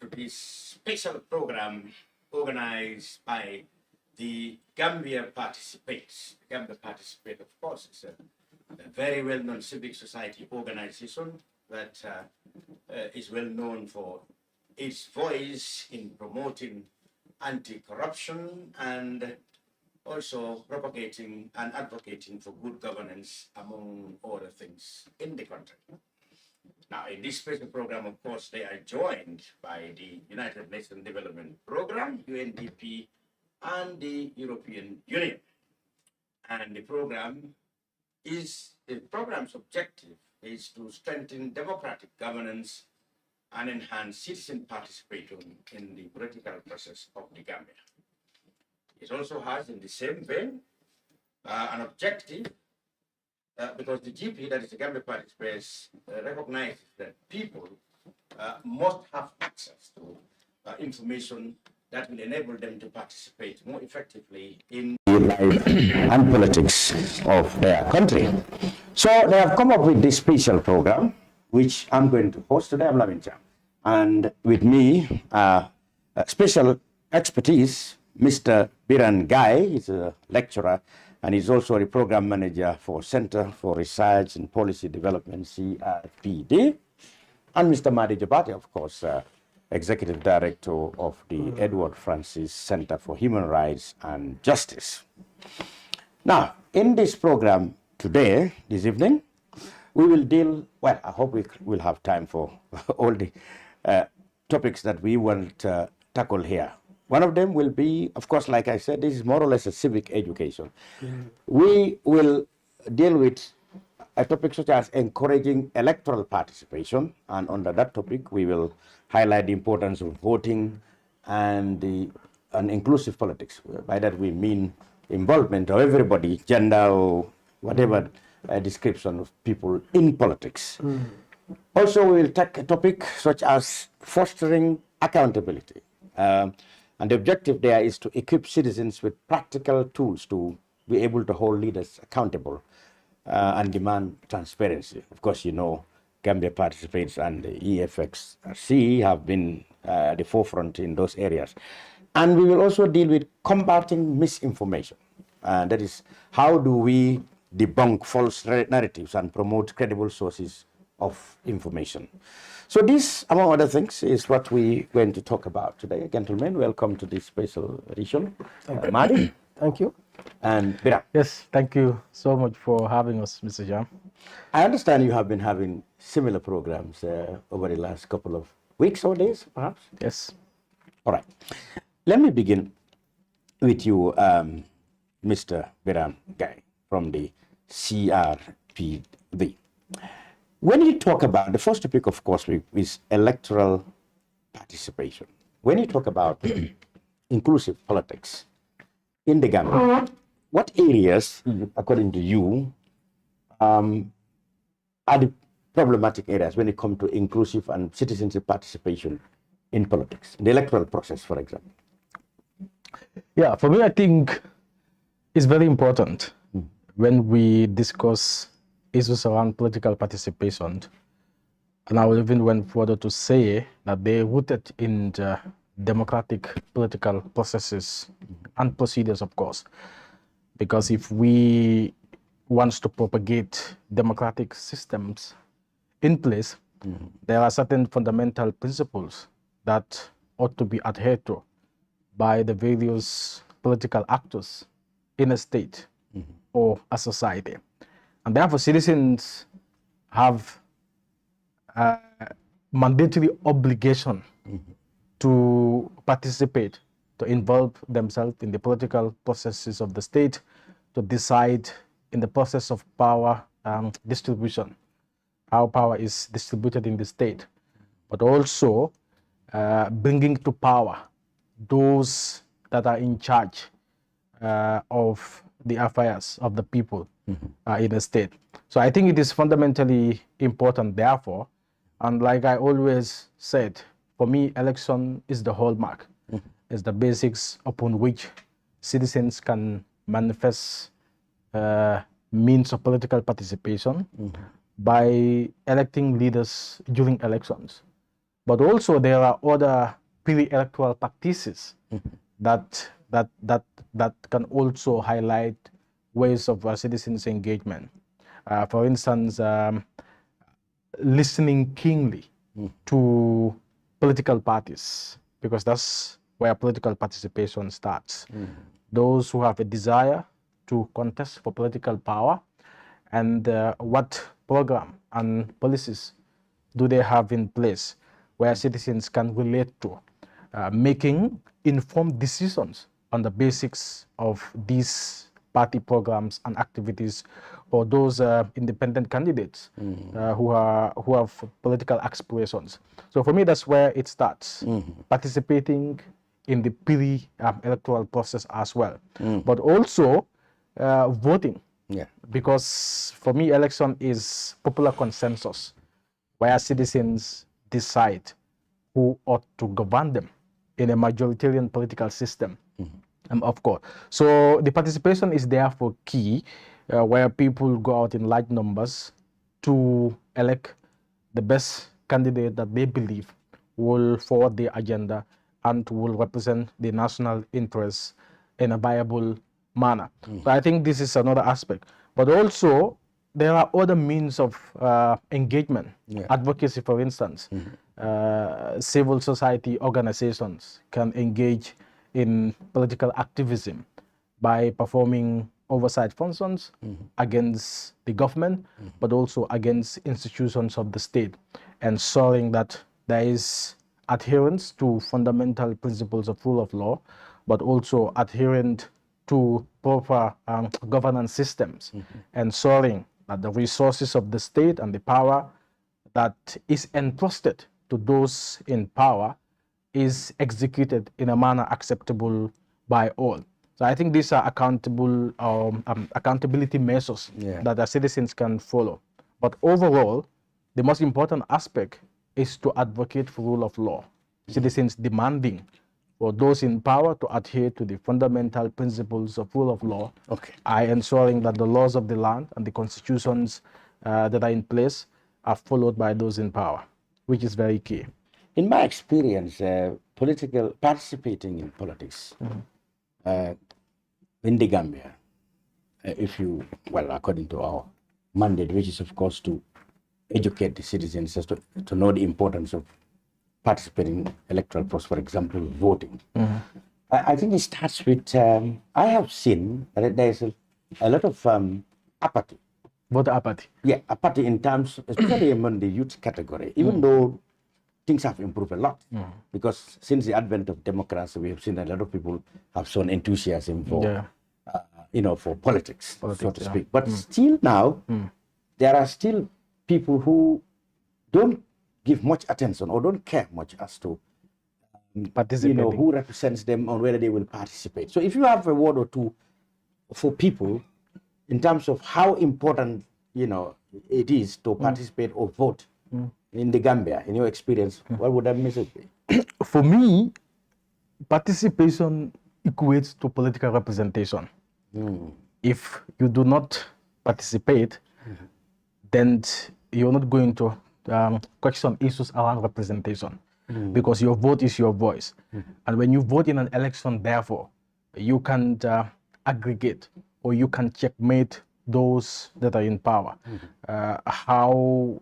to this special program organized by the Gambia Participates. Gambia Participate, of course, is a very well-known civic society organization that is well known for its voice in promoting anti-corruption and also propagating and advocating for good governance, among other things, in the country. Now, in this special program, of course, they are joined by the United Nations Development Program, UNDP, and the European Union. And the program's objective is to strengthen democratic governance and enhance citizen participation in the political process of the Gambia. It also has, in the same vein, an objective because the GP, that is the Gambia Participates, recognizes that people must have access to information that will enable them to participate more effectively in the life and politics of their country. So they have come up with this special program, which I'm going to host today. I'm Lavin Cham. And with me, special expertise, Mr. Biran Gai. He's a lecturer, and he's also the program manager for Center for Research and Policy Development, CRPD. And Mr. Madi Jabati, of course, executive director of the Edward Francis Center for Human Rights and Justice. Now, in this program today, this evening, we will deal, well, I hope we will have time for all the topics that we want to tackle here. One of them will be, of course, like I said, this is more or less a civic education. We will deal with a topic such as encouraging electoral participation, and under that topic, we will highlight the importance of voting and inclusive politics. By that, we mean involvement of everybody, gender or whatever description of people in politics. Also, we will take a topic such as fostering accountability. And the objective there is to equip citizens with practical tools to be able to hold leaders accountable and demand transparency. Of course, you know, Gambia Participates and the EFXC have been at the forefront in those areas. And we will also deal with combating misinformation. That is, how do we debunk false narratives and promote credible sources of information. So this, among other things, is what we're going to talk about today. Gentlemen, welcome to this special edition. Madi. Thank you. And Bira. Yes, thank you so much for having us, Mr. Jam. I understand you have been having similar programs over the last couple of weeks or days, perhaps? Yes. All right. Let me begin with you, Mr. Biram Gai, from the CRPD. When you talk about, the first topic, of course, is electoral participation. When you talk about inclusive politics in the Gambia, what areas, according to you, are the problematic areas when it comes to inclusive and citizenship participation in politics, in the electoral process, for example? Yeah, for me, I think it's very important when we discuss issues around political participation, and I will even went further to say that they're rooted in the democratic political processes and procedures, of course, because if we want to propagate democratic systems in place, there are certain fundamental principles that ought to be adhered to by the various political actors in a state or a society. And therefore, citizens have a mandatory obligation to participate, to involve themselves in the political processes of the state, to decide in the process of power distribution, how power is distributed in the state, but also bringing to power those that are in charge of the affairs of the people in the state. So I think it is fundamentally important, therefore, and like I always said, for me, election is the hallmark, is the basics upon which citizens can manifest means of political participation by electing leaders during elections. But also there are other pre-electoral practices that can also highlight ways of citizens' engagement. For instance, listening keenly to political parties, because that's where political participation starts. Those who have a desire to contest for political power, and what program and policies do they have in place where citizens can relate to, making informed decisions on the basics of these party programs and activities, or those independent candidates who have political aspirations. So for me, that's where it starts, participating in the pre-electoral process as well, but also voting. Yeah. Because for me, election is popular consensus, where citizens decide who ought to govern them in a majoritarian political system, of course. So the participation is therefore key, where people go out in large numbers to elect the best candidate that they believe will forward the agenda and will represent the national interests in a viable manner. So I think this is another aspect. But also, there are other means of engagement. Advocacy, for instance. Civil society organizations can engage in political activism by performing oversight functions against the government, but also against institutions of the state, ensuring that there is adherence to fundamental principles of rule of law, but also adherent to proper governance systems, ensuring that the resources of the state and the power that is entrusted to those in power is executed in a manner acceptable by all. So I think these are accountability measures that the citizens can follow. But overall, the most important aspect is to advocate for rule of law. Citizens demanding for those in power to adhere to the fundamental principles of rule of law, ensuring that the laws of the land and the constitutions that are in place are followed by those in power, which is very key. In my experience, participating in politics in the Gambia, according to our mandate, which is of course to educate the citizens as to know the importance of participating in electoral process, for example, voting. I think it starts with, I have seen that there's a lot of apathy. Voter apathy. Yeah, apathy in terms, especially among the youth category, even though things have improved a lot. Because since the advent of democracy, we have seen that a lot of people have shown enthusiasm for, for politics, so to speak. But still now, there are still people who don't give much attention or don't care much as to who represents them or whether they will participate. So if you have a word or two for people in terms of how important it is to participate or vote in the Gambia, in your experience, what would that message be? For me, participation equates to political representation. If you do not participate, then you're not going to question issues around representation, because your vote is your voice. And when you vote in an election, therefore, you can aggregate or you can checkmate those that are in power, how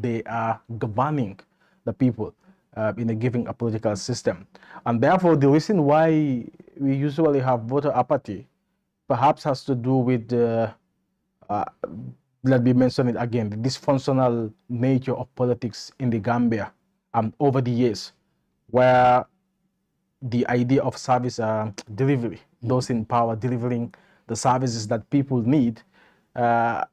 they are governing the people in a given political system. And therefore, the reason why we usually have voter apathy perhaps has to do with let me mention it again, the dysfunctional nature of politics in the Gambia over the years, where the idea of service delivery, those in power delivering the services that people need, are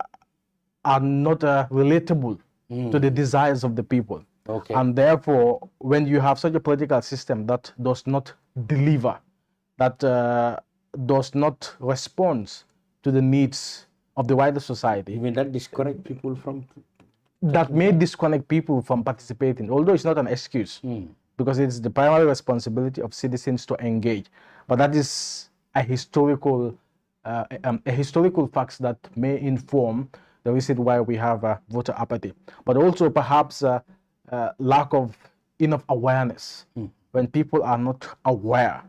not relatable to the desires of the people. And therefore, when you have such a political system that does not deliver, that does not respond to the needs of the wider society. You mean that disconnect people from? That may disconnect people from participating, although it's not an excuse, because it's the primary responsibility of citizens to engage. But that is a historical facts that may inform the reason why we have voter apathy. But also perhaps lack of enough awareness. When people are not aware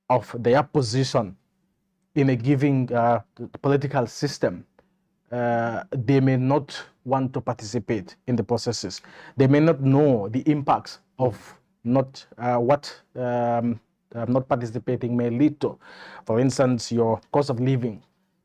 of their position in a given political system, they may not want to participate in the processes. They may not know the impacts of not what not participating may lead to. For instance, your cost of living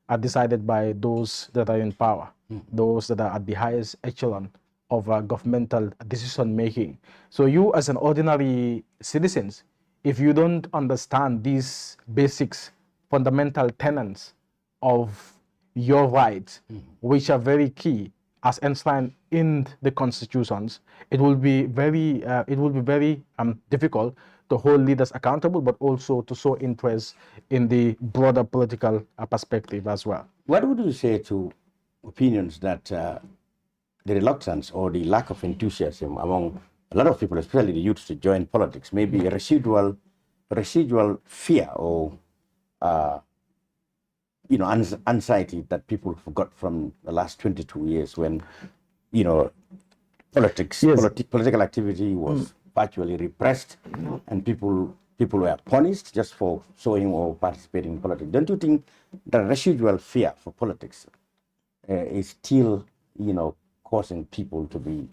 are decided by those that are in power, those that are at the highest echelon of governmental decision making. So you as an ordinary citizens, if you don't understand these basics, fundamental tenets of your rights, which are very key as enshrined in the constitutions, it will be very difficult to hold leaders accountable, but also to show interest in the broader political perspective as well. What would you say to opinions that the reluctance or the lack of enthusiasm among a lot of people, especially the youth, to join politics, maybe a residual fear or anxiety that people forgot from the last 22 years when, politics, political activity was virtually repressed and people were punished just for showing or participating in politics. Don't you think the residual fear for politics is still, causing people to be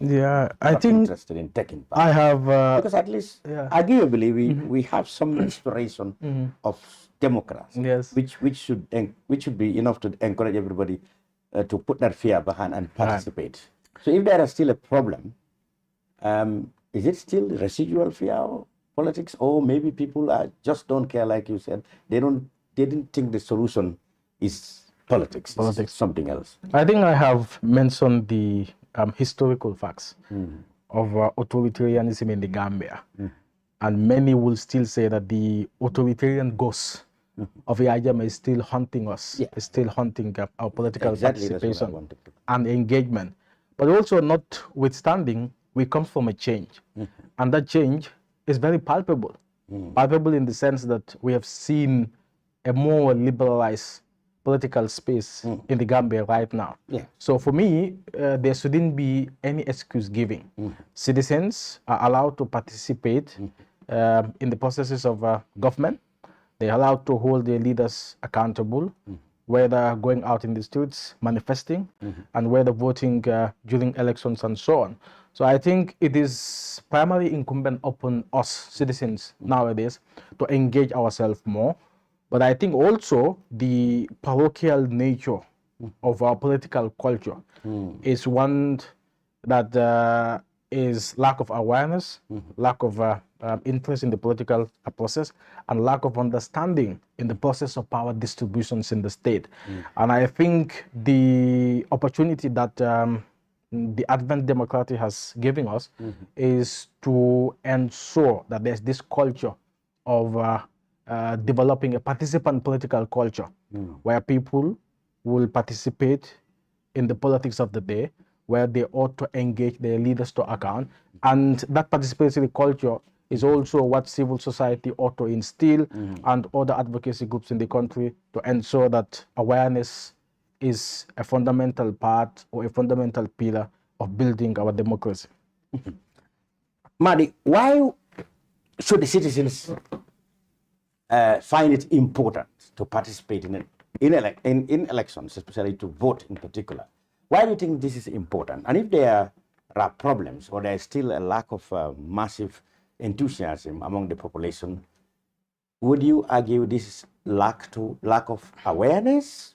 I think interested in taking part? I have because at least arguably we have some inspiration of democracy, which should be enough to encourage everybody to put that fear behind and participate. So if there is still a problem, is it still residual fear of politics, or maybe people just don't care, like you said, they didn't think the solution is politics. It's something else? I think I have mentioned the historical facts of authoritarianism in the Gambia, and many will still say that the authoritarian ghost of Yajama is still haunting us, is still haunting our political participation and engagement. But also, notwithstanding, we come from a change, and that change is very palpable. Palpable in the sense that we have seen a more liberalized political space in the Gambia right now. So for me, there shouldn't be any excuse giving. Citizens are allowed to participate in the processes of government. They're allowed to hold their leaders accountable, whether going out in the streets, manifesting, and whether voting during elections and so on. So I think it is primarily incumbent upon us citizens nowadays to engage ourselves more. But I think also the parochial nature of our political culture is one that is lack of awareness, lack of interest in the political process, and lack of understanding in the process of power distributions in the state. And I think the opportunity that the Advent Democracy has given us is to ensure that there's this culture of developing a participant political culture where people will participate in the politics of the day, where they ought to engage their leaders to account. And that participatory culture is also what civil society ought to instill and other advocacy groups in the country to ensure that awareness is a fundamental part or a fundamental pillar of building our democracy. Madi, why should the citizens find it important to participate in elections, especially to vote in particular? Why do you think this is important? And if there are problems or there is still a lack of massive enthusiasm among the population, would you argue this is lack of awareness,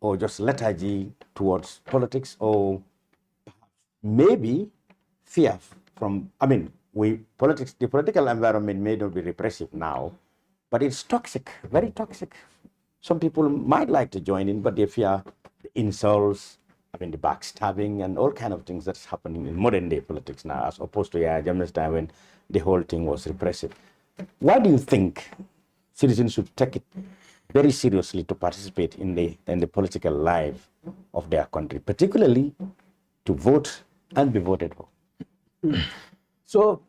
or just lethargy towards politics, or maybe fear from, the political environment may not be repressive now, but it's toxic, very toxic. Some people might like to join in, but they fear the insults, the backstabbing and all kind of things that's happening in modern day politics now, as opposed to Jamaica's time when the whole thing was repressive. Why do you think citizens should take it very seriously to participate in the political life of their country, particularly to vote and be voted for? So,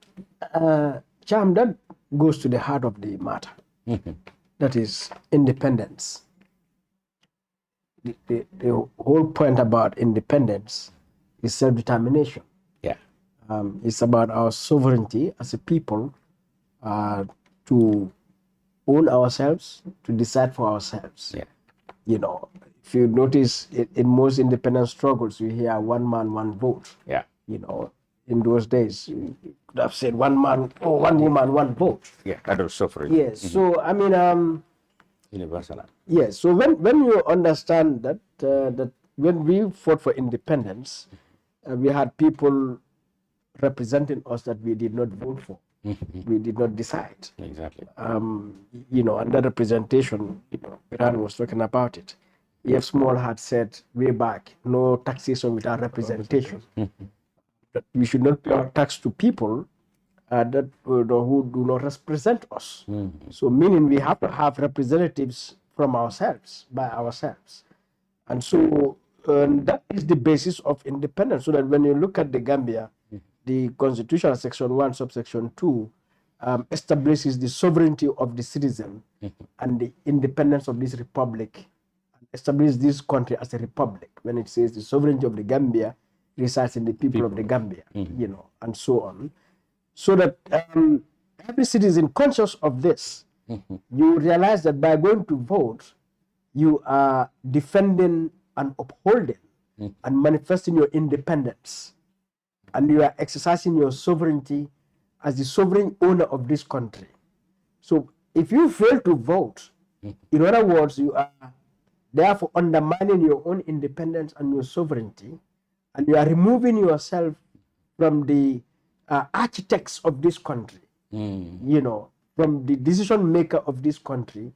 Cham, that goes to the heart of the matter. That is independence. The whole point about independence is self-determination. Yeah. It's about our sovereignty as a people to own ourselves, to decide for ourselves. Yeah. You know, if you notice in most independent struggles, you hear one man, one vote. Yeah. You know, in those days, you could have said one man or one woman, one vote. Yeah, that was sovereignty. Yes. So I mean, Universal. yes. So when you understand that that when we fought for independence, we had people representing us that we did not vote for. We did not decide. Exactly. You know, and that representation, you know, Iran was talking about it. E.F. Small had said way back, no taxation without representation. That we should not pay our tax to people that who do not represent us. So meaning we have to have representatives from ourselves, by ourselves. And so that is the basis of independence. So that when you look at the Gambia, the Constitution, Section 1, subsection 2, establishes the sovereignty of the citizen and the independence of this republic, establishes this country as a republic. When it says the sovereignty of the Gambia resides in the people of the Gambia, you know, and so on. So that every citizen conscious of this, you realize that by going to vote, you are defending and upholding and manifesting your independence. And you are exercising your sovereignty as the sovereign owner of this country. So if you fail to vote, in other words, you are therefore undermining your own independence and your sovereignty, and you are removing yourself from the architects of this country, you know, from the decision maker of this country.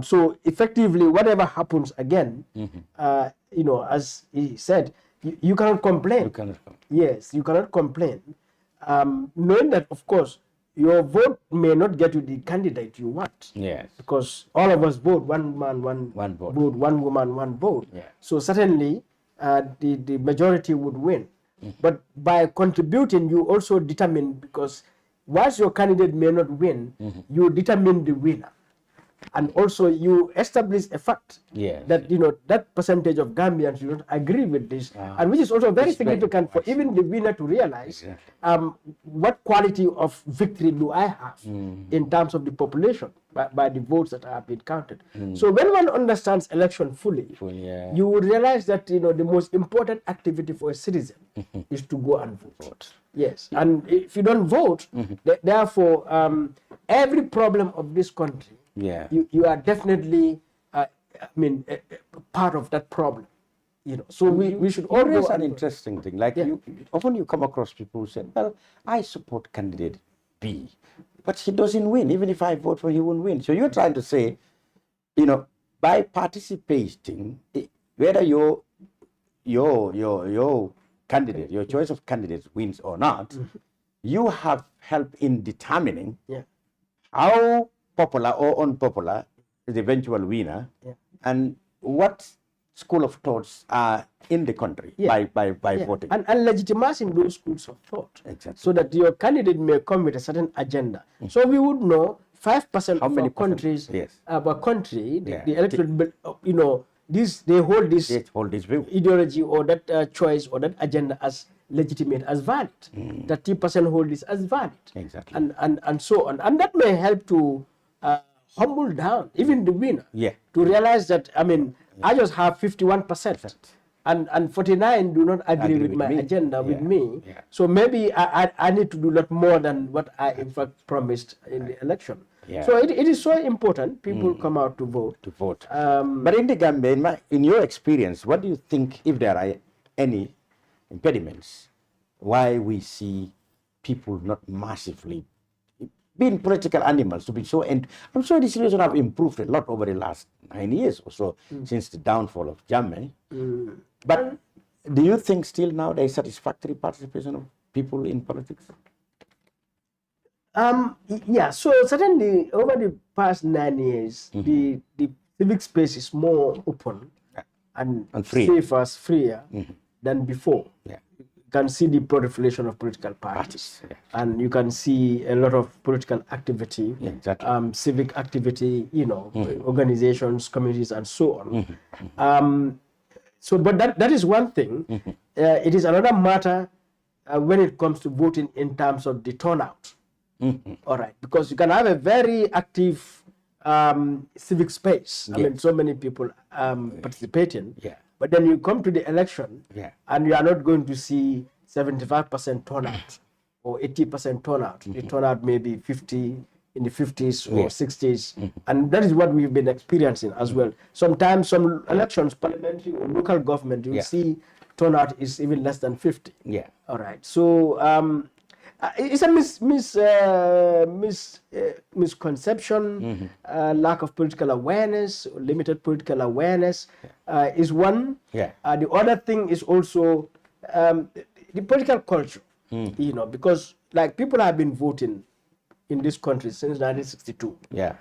So effectively, whatever happens again, you know, as he said, you cannot complain. You cannot complain. Yes, you cannot complain. Knowing that, of course, your vote may not get you the candidate you want. Yes. Because all of us vote, one man, one vote. one woman, one vote. Yeah. So certainly, the majority would win. But by contributing, you also determine, because whilst your candidate may not win, you determine the winner. And also you establish a fact that, you know, that percentage of Gambians do not agree with this, and which is also very significant for even the winner to realize what quality of victory do I have in terms of the population by the votes that have been counted. So when one understands election fully, you will realize that, you know, the most important activity for a citizen is to go and vote. Yes, and if you don't vote, therefore every problem of this country, you are definitely, I mean, part of that problem. You know, so we should always always an interesting thing. Like often you come across people who say, "Well, I support candidate B, but he doesn't win. Even if I vote for him, he won't win." So you're trying to say, you know, by participating, whether your candidate, your choice of candidates wins or not, you have helped in determining how popular or unpopular is the eventual winner, and what school of thoughts are in the country by voting. And legitimizing those schools of thought. Exactly. So that your candidate may come with a certain agenda. So we would know 5% of our countries, our country, the electorate, you know, they hold this view, ideology or that choice or that agenda as legitimate, as valid. 30% hold this as valid. Exactly. And so on. And that may help to humble down even the winner. To realize that, I mean, I just have 51%. And 49 do not agree with my agenda with me. So maybe I need to do a lot more than what I in fact promised in the election. So it is so important people come out to vote. But in the Gambia, in your experience, what do you think, if there are any impediments, why we see people not massively being political animals to be so? And I'm sure the situation have improved a lot over the last 9 years or so since the downfall of Jammeh. But do you think still now there is satisfactory participation of people in politics? Yeah, so certainly over the past 9 years, the civic space is more open and safer, freer than before. You can see the proliferation of political parties, and you can see a lot of political activity, civic activity, you know, organizations, communities, and so on. So, but that is one thing. It is another matter when it comes to voting in terms of the turnout. All right, because you can have a very active civic space. I mean, so many people participating. Yeah. But then you come to the election, Yeah. and you are not going to see 75% turnout or 80% turnout. The turnout may be 50 in the 50s or 60s, and that is what we've been experiencing as well. Sometimes some elections, parliamentary or local government, you see turnout is even less than 50. Yeah. All right. So it's a misconception, lack of political awareness, limited political awareness is one. Yeah. The other thing is also the political culture, you know, because like people have been voting in this country since 1962. Yeah.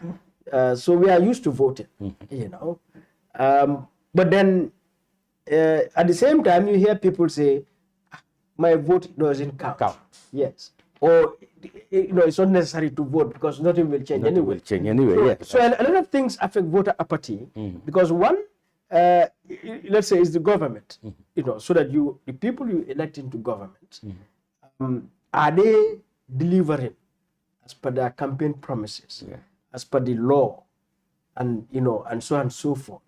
So we are used to voting, you know. But then at the same time, you hear people say, my vote doesn't count. Yes. Or, you know, it's not necessary to vote because nothing will change anyway. Will change anyway. So a lot of things affect voter apathy because one, let's say, is the government, you know, so that the people you elect into government, are they delivering as per their campaign promises, as per the law, and, you know, and so on and so forth?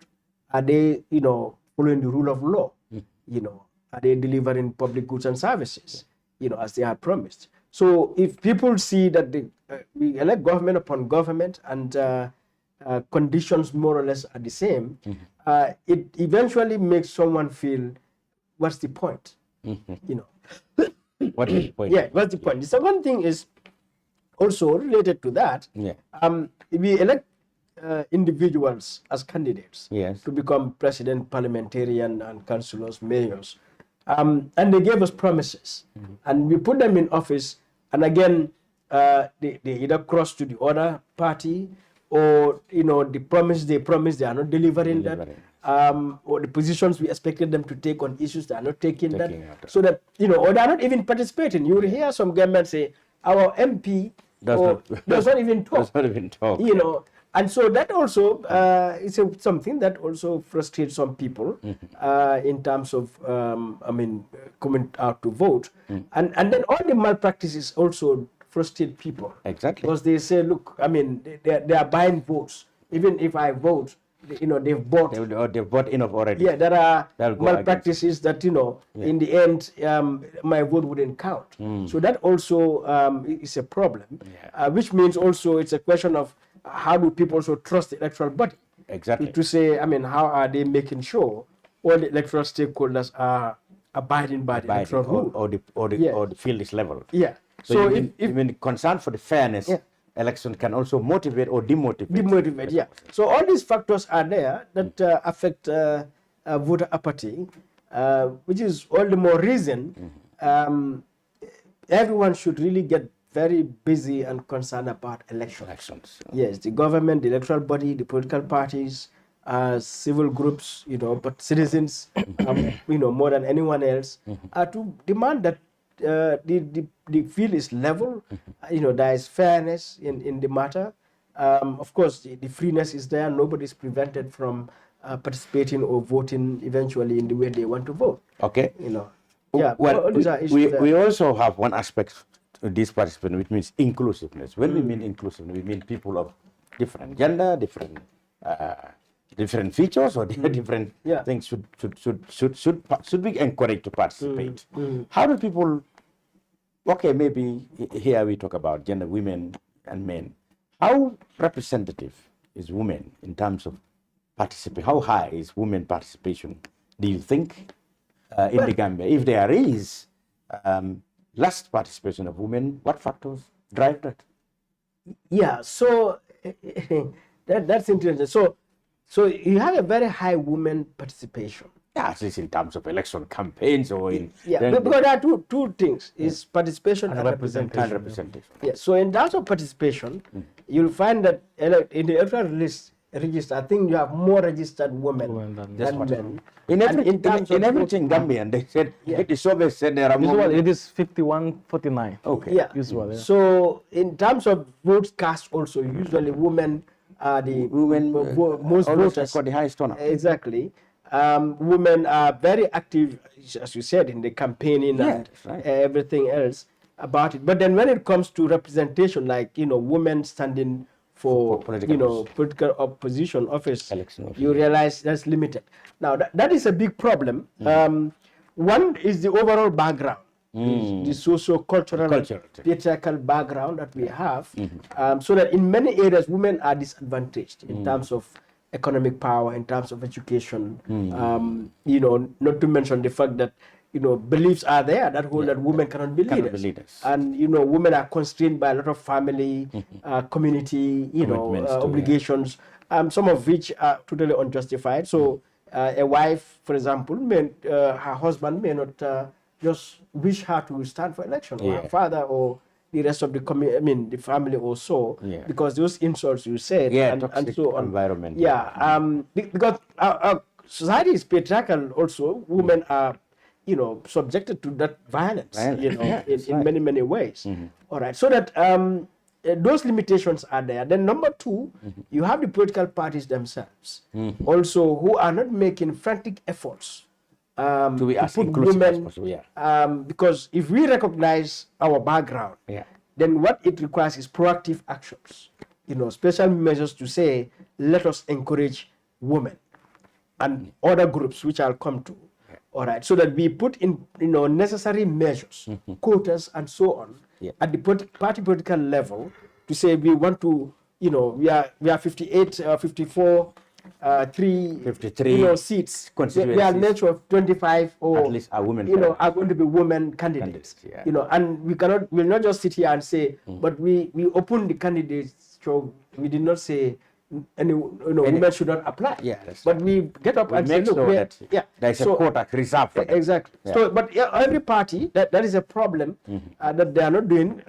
Are they, you know, following the rule of law? You know, are they delivering public goods and services, you know, as they had promised? So if people see that we elect government upon government and conditions more or less are the same, it eventually makes someone feel, what's the point? You know. What is the point? Yeah, what's the point? The second thing is also related to that. We elect individuals as candidates to become president, parliamentarian, and councillors, mayors. And they gave us promises, and we put them in office, and again, they either cross to the other party, or, you know, the promise they promised, they are not delivering that, or the positions we expected them to take on issues, they are not taking that, so that, you know, or they are not even participating. You will hear some government say, our MP does not even talk. You know. And so that also is something that also frustrates some people in terms of, I mean, coming out to vote. And then all the malpractices also frustrate people. Exactly. Because they say, look, I mean, they are buying votes. Even if I vote, you know, they've bought. They've bought enough already. Yeah, there are malpractices that, you know, in the end, my vote wouldn't count. So that also is a problem, which means also it's a question of, how do people also trust the electoral body? Exactly. To say, I mean, how are they making sure all the electoral stakeholders are abiding by the electoral rule? Or the field is level. Yeah. So even concern for the fairness, election can also motivate or demotivate. Demotivate, yeah. So all these factors are there that affect voter apathy, which is all the more reason everyone should really get very busy and concerned about elections. Yes, the government, the electoral body, the political parties, civil groups, you know, but citizens, you know, more than anyone else, to demand that the field is level, you know, there is fairness in the matter. Of course, the freeness is there. Nobody is prevented from participating or voting eventually in the way they want to vote. Okay. You know. Yeah. Well, we also have one aspect to this participant, which means inclusiveness. When we mean inclusiveness, we mean people of different gender, different features, or different things should be encouraged to participate. How do people? Okay, maybe here we talk about gender, women and men. How representative is women in terms of participation? How high is women participation, do you think, in the Gambia? If there is less participation of women, what factors drive that? Yeah, so that's interesting. So you have a very high women participation. Yeah, at least in terms of election campaigns or in... Yeah, because there are two things, is participation and representation. Yeah, so in terms of participation, you'll find that in the electoral register, I think you have more registered women than men. In everything Gambian, they said, the survey said there are more. Usually it is 51-49. Okay. Yeah. Usually, yeah. So in terms of votes cast also, usually women are the most voters. Got the highest turnout. Exactly. Women are very active, as you said, in the campaigning and everything else about it. But then when it comes to representation, like, women standing for political opposition office, you realize that's limited. Now, that is a big problem. One is the overall background, the socio-cultural, patriarchal background that we have, so that in many areas, women are disadvantaged in terms of economic power, in terms of education, not to mention the fact that beliefs are there that hold that women cannot be leaders. And women are constrained by a lot of family, community, obligations, some of which are totally unjustified. So a wife, for example, her husband may not just wish her to stand for election, or her father, or the rest of the the family also, because those insults you said, and so on. Environment. Because our society is patriarchal also. Women are subjected to that violence, in many ways. All right, so that those limitations are there. Then number two, you have the political parties themselves, also, who are not making frantic efforts to be as put inclusive women, as possible. because if we recognize our background, then what it requires is proactive actions, special measures to say, let us encourage women and other groups, which I'll come to. All right, so that we put in necessary measures, quotas and so on, at the party political level, to say we want to, we are 58, 54, 53 seats. We are made of 25 or at least are women, are going to be women candidates. And we'll not just sit here and say, but we open the candidates, so we did not say any women should not apply. But we get up and say, look, there's a quota reserved for them. Exactly. So, but every party, that is a problem that they are not doing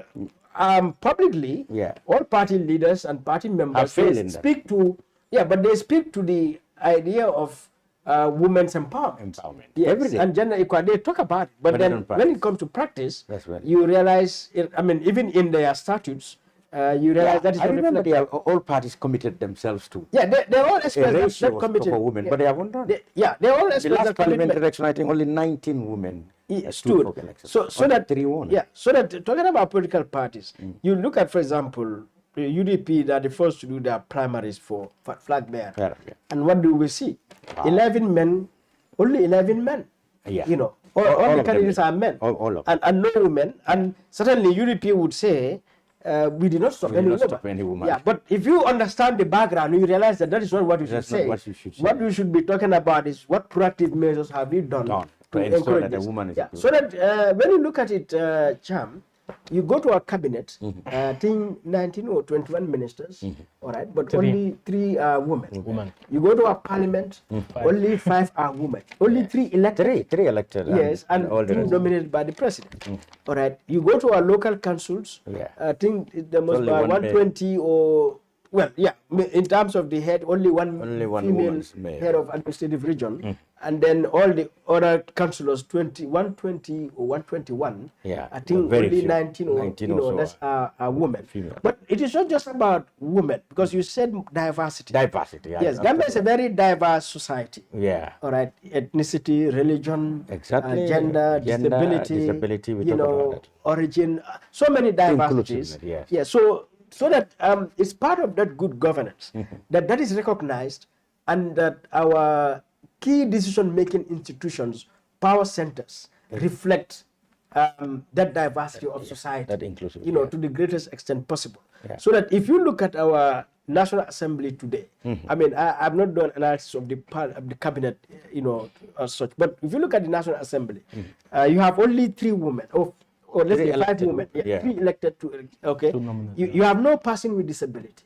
publicly. All party leaders and party members speak to, but they speak to the idea of women's empowerment. Everything. And gender equality, they talk about it. But then when it comes to practice, you realize, even in their statutes, you realize that is I remember all parties committed themselves to they all express that committed for women, but they haven't done it. They all express the last that parliamentary election, I think only 19 women stood for election. So that 3 won. So that talking about political parties, you look at, for example, the UDP, that the first to do their primaries for flag bearer. And what do we see? 11 men, only 11 men. All the candidates are men. All of them. And no women. And certainly UDP would say, we did not stop any woman. But if you understand the background, you realize that is not what you should say. What you should be talking about is what proactive measures have you done to ensure that a woman is so that when you look at it, Cham, you go to a cabinet, I think 19 or 21 ministers, all right, but only 3 are women. You go to a parliament, only 5 are women. Only 3 elected. 3 elected. Yes, and 2 nominated by the president. All right. You go to our local councils, I think there must be 120 or, in terms of the head, only one female head of administrative region. And then all the other councillors, 120 or 121, I think only 19 or less are women. Female. But it is not just about women, because you said diversity. Yes, Gambia is a very diverse society. All right, ethnicity, religion, gender, disability, origin, so many diversities. So that it's part of that good governance that is recognized, and that our key decision-making institutions, power centers, reflect that diversity of society, that inclusive, to the greatest extent possible. So that if you look at our National Assembly today, I mean, I've not done analysis of the cabinet, as such, but if you look at the National Assembly, you have only 3 women, or let's say 5 women, 3 elected to, you have no person with disability.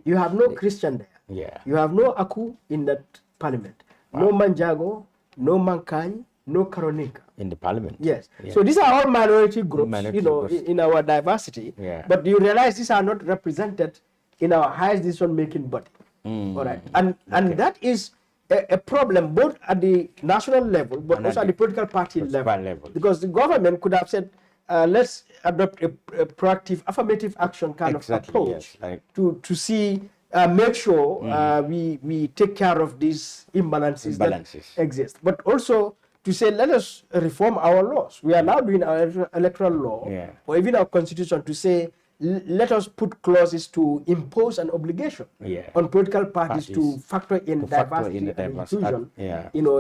You have no Christian there. You have no Aku in that parliament. No Manjago, no Mankany, no Karonika. In the parliament. Yes. So these are all minority groups, in our diversity. But you realize these are not represented in our highest decision-making body. All right. And that is a problem both at the national level, but also at the political party level. Because the government could have said, let's adopt a proactive affirmative action kind of approach to see make sure we take care of these imbalances that exist. But also to say, let us reform our laws. We are now doing our electoral law, or even our constitution, to say, let us put clauses to impose an obligation on political parties to factor in diversity and inclusion,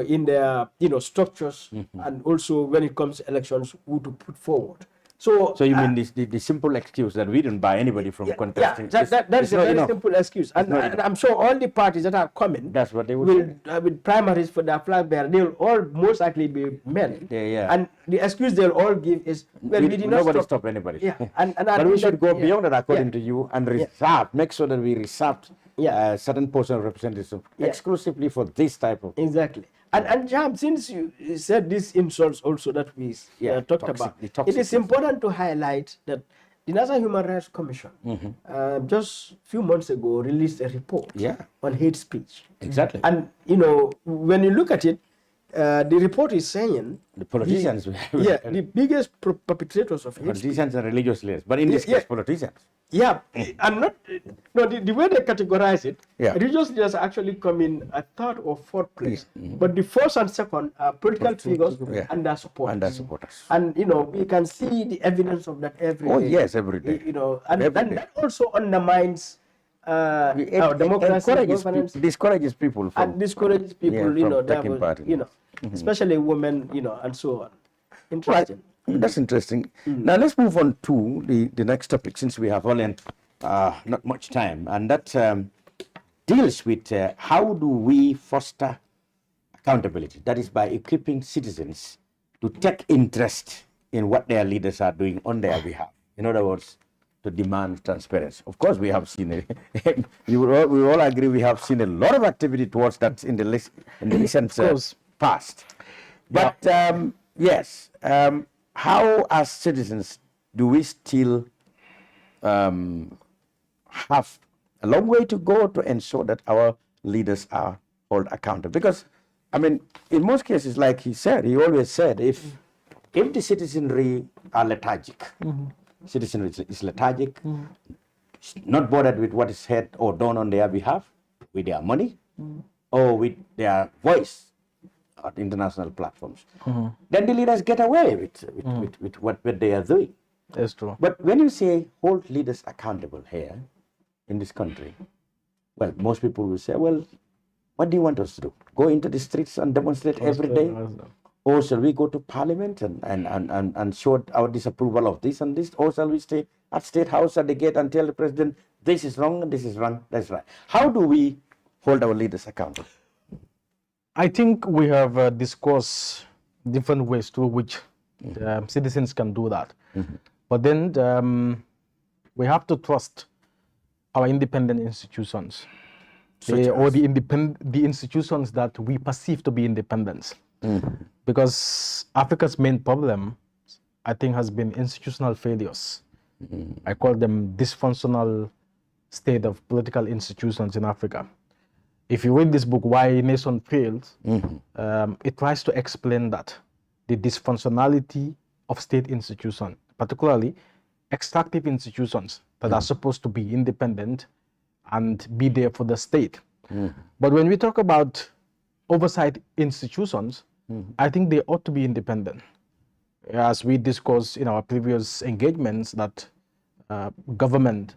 in their structures, and also when it comes to elections, who to put forward. So you mean the simple excuse that we didn't buy anybody from contesting? Yeah, that's a very simple excuse. And I'm sure all the parties that are coming, that's what they would say. With primaries for their flag bearer, they'll all most likely be men. And the excuse they'll all give is, well, we did not stop anybody. Yeah. But we should go beyond that, according to you, and reserve, make sure that we reserve certain portion of representatives exclusively for this type of. Exactly. And Jam, since you said these insults also that we talked about, it is important to highlight that the National Human Rights Commission just a few months ago released a report on hate speech. Exactly. And, when you look at it, the report is saying the politicians, the biggest perpetrators of hate politicians and religious leaders, but in this case, politicians. Yeah, and not the way they categorize it. Religious leaders actually come in at third or fourth place, but the first and second are political figures and their supporters. And we can see the evidence of that every day. Oh yes, every day. And that also undermines our democracy, discourages people from taking part. Especially women, and so on. Interesting. Right. That's interesting. Now let's move on to the next topic, since we have only not much time, and that deals with how do we foster accountability. That is by equipping citizens to take interest in what their leaders are doing on their behalf. In other words, to demand transparency. Of course, we have seen it. We all agree we have seen a lot of activity towards that in the recent past. But yes. How, as citizens, do we still have a long way to go to ensure that our leaders are held accountable? Because, I mean, in most cases, like he always said, if the citizenry are lethargic, citizenry is lethargic, not bothered with what is said or done on their behalf, with their money, or with their voice at international platforms, then the leaders get away with what they are doing. That's true. But when you say hold leaders accountable here in this country, well, most people will say, well, what do you want us to do? Go into the streets and demonstrate every day? Or shall we go to parliament and show our disapproval of this and this? Or shall we stay at State House at the gate and tell the president, this is wrong and this is wrong, that's right? How do we hold our leaders accountable? I think we have discussed different ways through which citizens can do that. But then we have to trust our independent institutions, or the institutions that we perceive to be independent. Because Africa's main problem, I think, has been institutional failures. I call them dysfunctional state of political institutions in Africa. If you read this book, Why a Nation Fails, it tries to explain that, the dysfunctionality of state institutions, particularly extractive institutions that are supposed to be independent and be there for the state. But when we talk about oversight institutions, I think they ought to be independent. As we discussed in our previous engagements, that government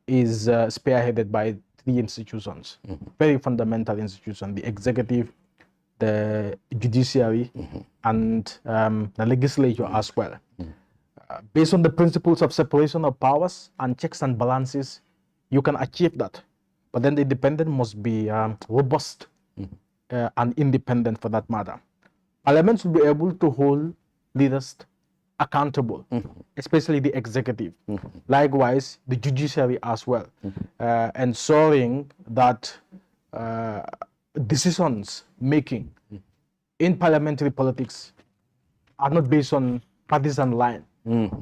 is spearheaded by three institutions, very fundamental institutions: the executive, the judiciary, and the legislature as well. Based on the principles of separation of powers and checks and balances, you can achieve that. But then the independent must be robust and independent for that matter. Parliaments will be able to hold leaders accountable, especially the executive. Likewise, the judiciary as well, ensuring that decisions making in parliamentary politics are not based on partisan line.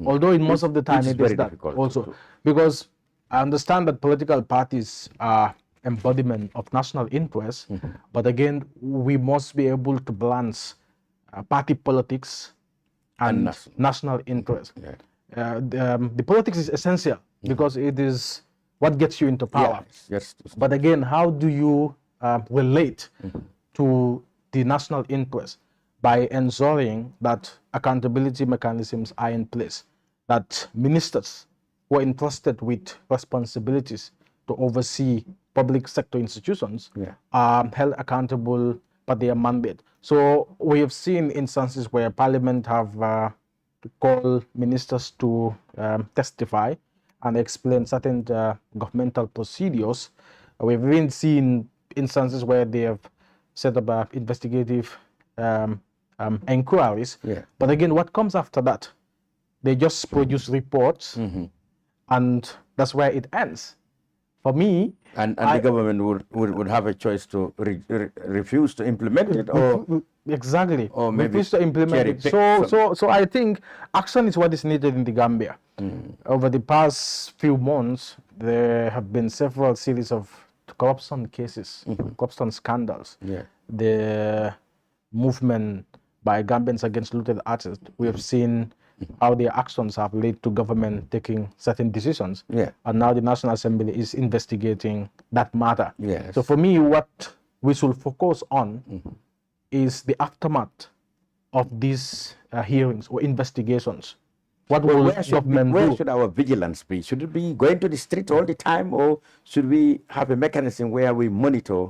Although in most of the time it is that also, because I understand that political parties are embodiment of national interest, but again, we must be able to balance party politics and national interest. The politics is essential because it is what gets you into power. Yes. But again, how do you relate to the national interest by ensuring that accountability mechanisms are in place, that ministers who are entrusted with responsibilities to oversee public sector institutions are held accountable by their mandate. So we have seen instances where Parliament have called ministers to testify and explain certain governmental procedures. We've even seen instances where they have set up investigative inquiries. But again, what comes after that? They just produce reports, and that's where it ends. For me, and the government would have a choice to refuse to implement it, or exactly, or maybe refuse to implement it. So I think action is what is needed in the Gambia. Over the past few months, there have been several series of corruption cases, corruption scandals. The movement by Gambians against looted artists, we have seen how their actions have led to government taking certain decisions. And now the National Assembly is investigating that matter. So for me, what we should focus on is the aftermath of these hearings or investigations. What will government do? Where should our vigilance be? Should it be going to the street all the time, or should we have a mechanism where we monitor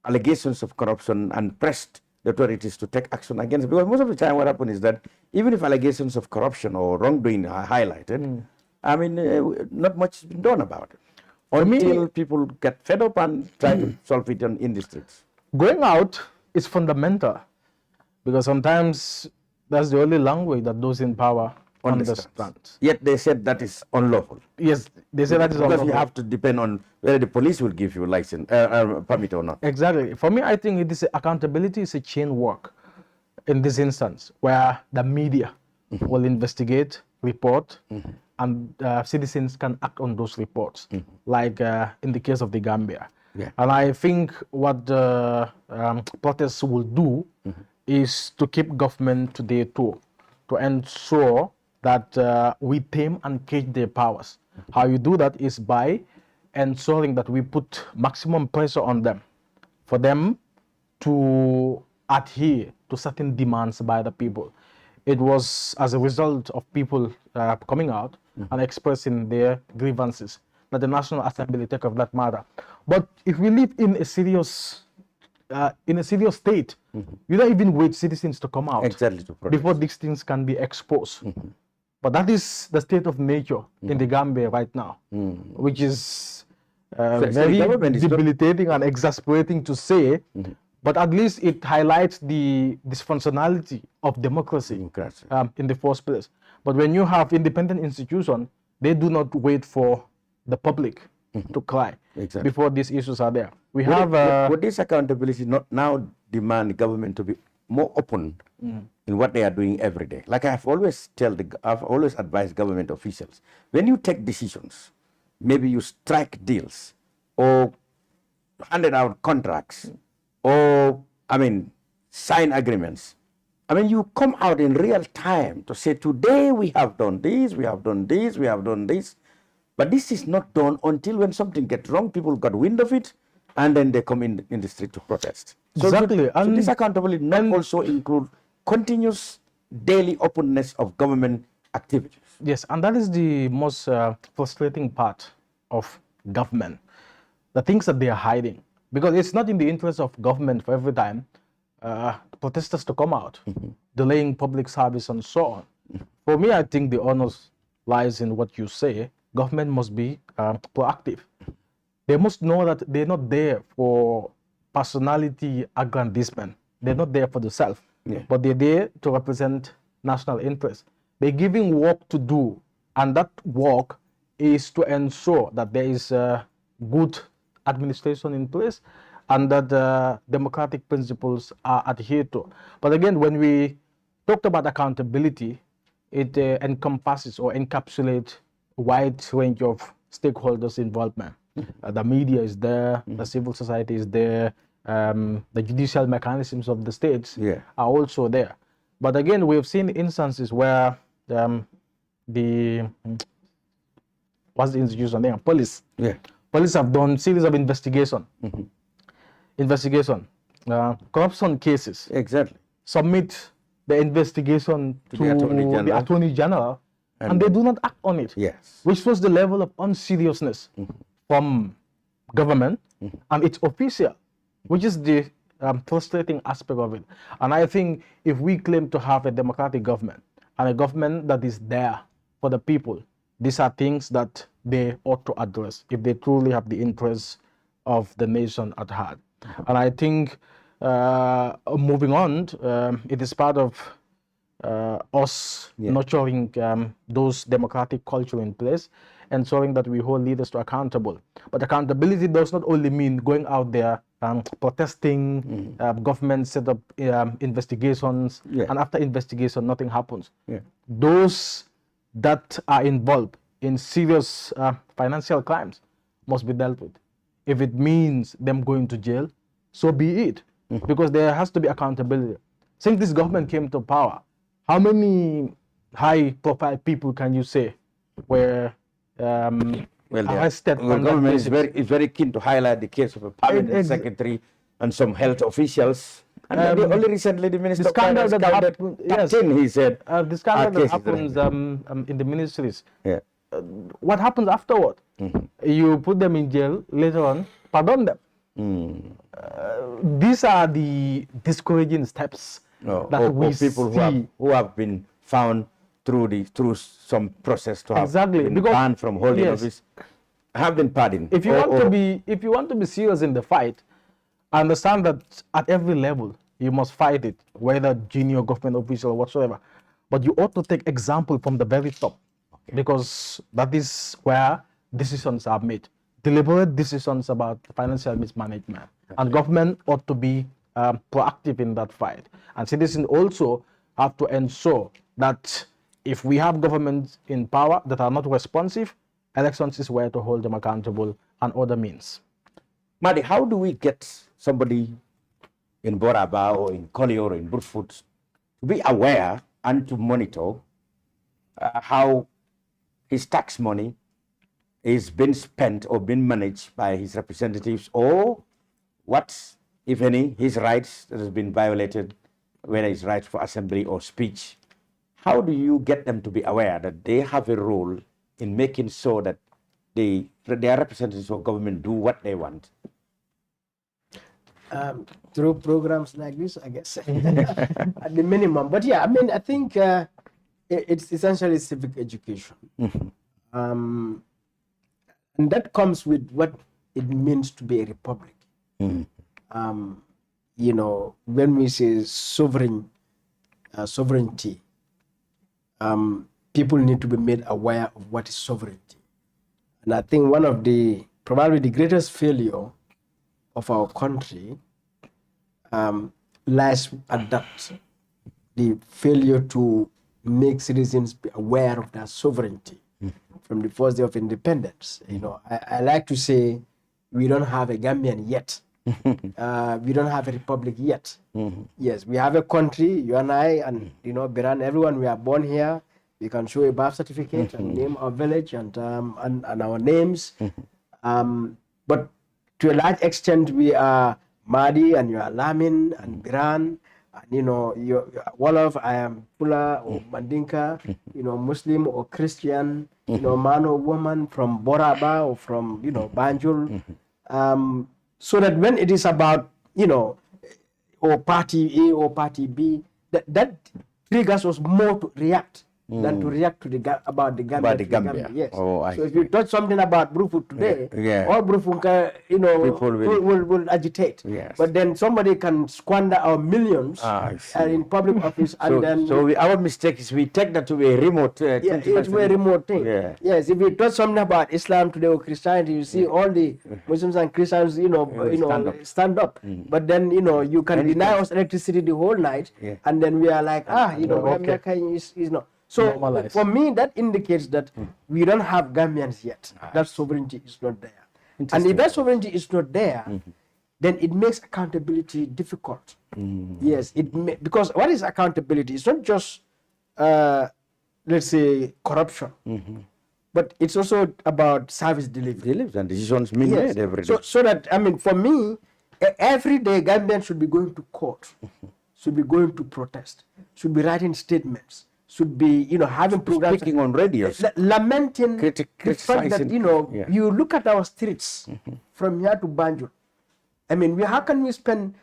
allegations of corruption and press the authorities to take action against it? Because most of the time what happens is that even if allegations of corruption or wrongdoing are highlighted, I mean, not much has been done about it until people get fed up and try to solve it in the streets. Going out is fundamental, because sometimes that's the only language that those in power understand. Yet they said that is unlawful. Yes, they say that is unlawful. Because you have to depend on whether the police will give you license, permit or not. Exactly. For me, I think it is accountability is a chain work in this instance, where the media will investigate, report, and citizens can act on those reports, like in the case of the Gambia. And I think what the protests will do is to keep government to their toe, to ensure that we tame and cage their powers. How you do that is by ensuring that we put maximum pressure on them, for them to adhere to certain demands by the people. It was as a result of people coming out and expressing their grievances that the National Assembly take of that matter. But if we live in a serious state, you don't even wait citizens to come out before these things can be exposed. But that is the state of nature in the Gambia right now, which is very debilitating and exasperating to say, but at least it highlights the dysfunctionality of democracy in the first place. But when you have independent institutions, they do not wait for the public to cry before these issues are there. Would this accountability not now demand the government to be more open in what they are doing every day? Like I've always advised government officials, when you take decisions, maybe you strike deals or handed out contracts or, I mean, sign agreements. I mean, you come out in real time to say, today we have done this, we have done this, we have done this. But this is not done until when something gets wrong, people got wind of it, and then they come in the street to protest. So Exactly. So this accountability not also include continuous daily openness of government activities. Yes, and that is the most frustrating part of government, the things that they are hiding. Because it's not in the interest of government for every time protesters to come out, delaying public service and so on. For me, I think the onus lies in what you say. Government must be proactive. They must know that they're not there for personality aggrandizement. They're not there for the self, but they're there to represent national interest. They're giving work to do, and that work is to ensure that there is good administration in place and that democratic principles are adhered to. But again, when we talked about accountability, it encompasses or encapsulates a wide range of stakeholders' involvement. The media is there, the civil society is there, the judicial mechanisms of the states are also there. But again, we have seen instances where the What's the institution there? Police. Yeah. Police have done series of investigation. Corruption cases. Exactly. Submit the investigation to the Attorney General, and they do not act on it. Yes. Which shows the level of unseriousness from government and its official, which is the frustrating aspect of it. And I think if we claim to have a democratic government and a government that is there for the people, these are things that they ought to address if they truly have the interests of the nation at heart. And I think moving on, it is part of us nurturing those democratic culture in place, ensuring that we hold leaders to accountable. But accountability does not only mean going out there protesting, government set up investigations, and after investigation, nothing happens. Those that are involved in serious financial crimes must be dealt with. If it means them going to jail, so be it, because there has to be accountability. Since this government came to power, how many high-profile people can you say were arrested? The government is very keen to highlight the case of a permanent secretary and some health officials. And only recently, the minister of finance counted 13, he said. The scandal that happens in the ministries. What happens afterward? You put them in jail, later on, pardon them. These are the discouraging steps that we people see. who have been found through some process to have been banned from holding office have been pardoned. If you want to be serious in the fight, understand that at every level you must fight it, whether junior government official or whatsoever. But you ought to take example from the very top, because that is where decisions are made, deliberate decisions about financial mismanagement, and government ought to be proactive in that fight. And citizens also have to ensure that if we have governments in power that are not responsive, elections is where to hold them accountable and other means. Madi, how do we get somebody in Boraba or in Collier or in Brookfoot to be aware and to monitor how his tax money is being spent or being managed by his representatives, or what, if any, his rights that has been violated, whether his rights for assembly or speech? How do you get them to be aware that they have a role in making sure that their representatives of government do what they want? Through programs like this, I guess, at the minimum. But yeah, I mean, I think it's essentially civic education. And that comes with what it means to be a republic. You know, when we say sovereignty, people need to be made aware of what is sovereignty. And I think one of probably the greatest failure of our country lies at that, the failure to make citizens be aware of their sovereignty from the first day of independence. You know, I like to say we don't have a Gambian yet. We don't have a republic yet. Yes, we have a country, you and I, and you know, Biran, everyone, we are born here. We can show a birth certificate and name our village and our names. But to a large extent, we are Mahdi and you are Lamin and Biran. And, you know, you're Wolof, I am Pula or Mandinka, you know, Muslim or Christian, you know, man or woman from Boraba or from, you know, Banjul. So that when it is about, you know, or party A or party B, that triggers us more to react than to react to about the Gambia. About the Gambia. Yes. Oh, so if you touch something about Brookfoot today, all Brookfoot, you know, will agitate. Yes. But then somebody can squander our millions in public office, and then our mistake is we take that to be a remote. It's a remote thing. Yeah. Yes. If you touch something about Islam today or Christianity, you see all the Muslims and Christians, stand up. But then you can deny us electricity the whole night, and then we are like, Gambia is not. So normalized. For me, that indicates that we don't have Gambians yet. That sovereignty is not there. And if that sovereignty is not there, then it makes accountability difficult. Yes, because what is accountability? It's not just, let's say, corruption. but it's also about service delivery. And decisions being Yes. made every day. So that, I mean, for me, every day Gambians should be going to court, should be going to protest, should be writing statements, should be, having programs. Speaking on radios. Lamenting the fact that, criticizing, yeah. you look at our streets from here to Banjul. I mean, how can we spend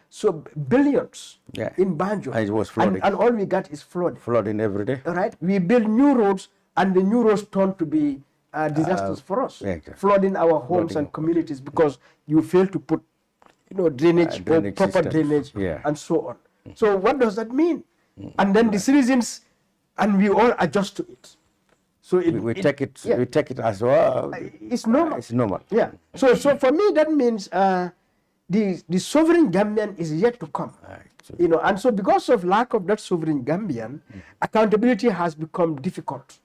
billions in Banjul? It was flooding. And all we got is flood. Flooding every day. All right? We build new roads, and the new roads turn to be disasters for us. Exactly. Flooding our homes and communities because you fail to put, drainage or proper systems. drainage and so on. So what does that mean? And then the citizens, and we all adjust to it. So we take it as well. It's normal. It's normal. Yeah. So for me, that means the sovereign Gambian is yet to come. And so because of lack of that sovereign Gambian, accountability has become difficult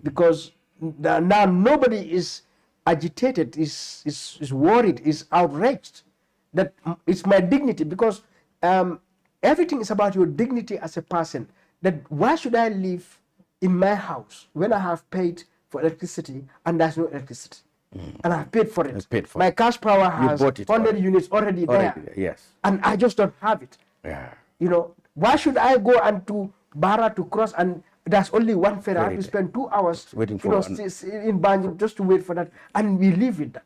because now nobody is agitated, is worried, is outraged that it's my dignity, because everything is about your dignity as a person. That why should I live in my house when I have paid for electricity and there's no electricity? And I've paid for it. My cash power has 100 units already there. Yes. And I just don't have it. Yeah. Why should I go and to Barra to cross, and there's only one ferry? I have to spend 2 hours waiting for in Banjul just to wait for that, and we live with that.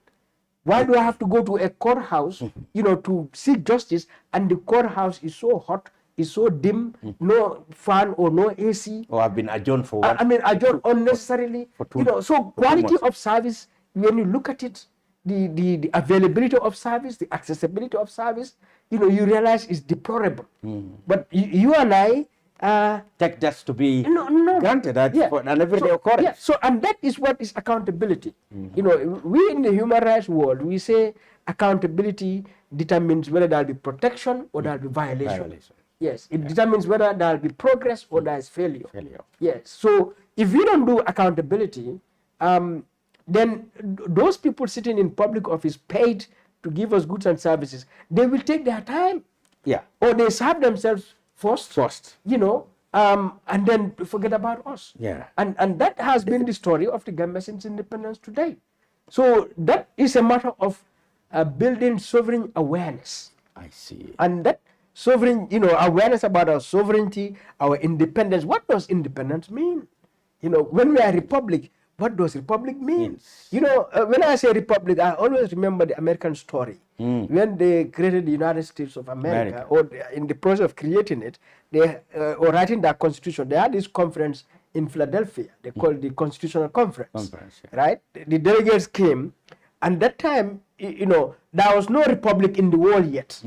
Why do I have to go to a courthouse, to seek justice, and the courthouse is so hot, is so dim, no fan or no AC? Or I've been adjourned for one. I mean, adjourned unnecessarily. So quality of service, when you look at it, the availability of service, the accessibility of service, you realize is deplorable. But you and I take that to be no, granted for an everyday occurrence. Yeah. So, and that is what is accountability. We in the human rights world, we say accountability determines whether there will be protection or there will be violation. Yes, it determines whether there will be progress or there is failure. Yes. So if we don't do accountability, then those people sitting in public office paid to give us goods and services, they will take their time. Yeah. Or they serve themselves first. And then forget about us. Yeah. And that has been the story of the Gambia since independence today. So that is a matter of building sovereign awareness. I see. And that sovereign, awareness about our sovereignty, our independence. What does independence mean? When we are a republic, what does republic mean? When I say republic, I always remember the American story. When they created the United States of America. Or in the process of creating it, they or writing that constitution, they had this conference in Philadelphia. They called the Constitutional Conference. Right? The delegates came, and that time, there was no republic in the world yet,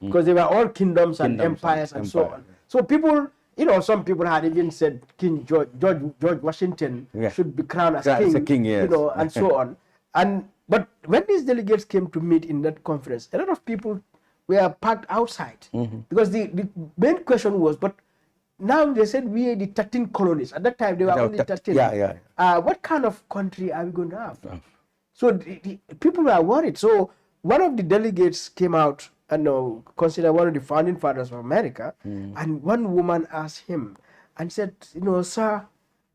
because they were all kingdoms and empires and so on. So people, some people had even said King George Washington should be crowned as king, and so on. But when these delegates came to meet in that conference, a lot of people were packed outside, because the main question was, but now they said we are the 13 colonies. At that time, they were only 13. What kind of country are we going to have? So the people were worried. So one of the delegates came out, and considered one of the founding fathers of America, and one woman asked him and said, sir,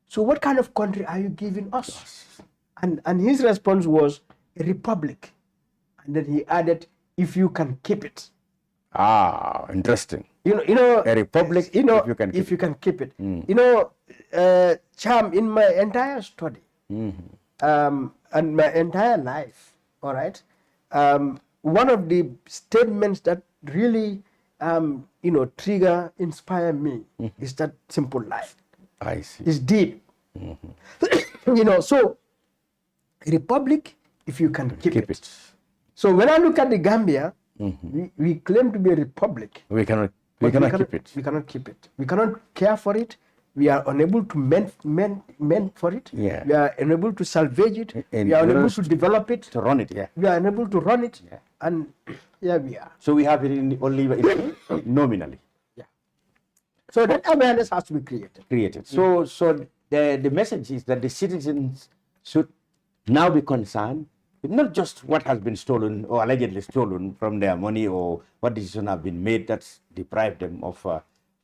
so what kind of country are you giving us? And his response was, a republic. And then he added, if you can keep it. Interesting. A republic, if you can keep it. Charm, in my entire study, and my entire life, all right, one of the statements that really, trigger, inspire me is that simple life. I see. It's deep. So, republic, if you can keep it. So when I look at the Gambia, we claim to be a republic. We cannot keep it. We cannot keep it. We cannot care for it. We are unable to mend for it. Yeah. We are unable to salvage it. We are unable to develop it. To run it, yeah. We are unable to run it. Yeah. And here we are. So we have it only nominally. Yeah. So that awareness has to be created. So the message is that the citizens should now be concerned with not just what has been stolen or allegedly stolen from their money, or what decisions have been made that's deprived them of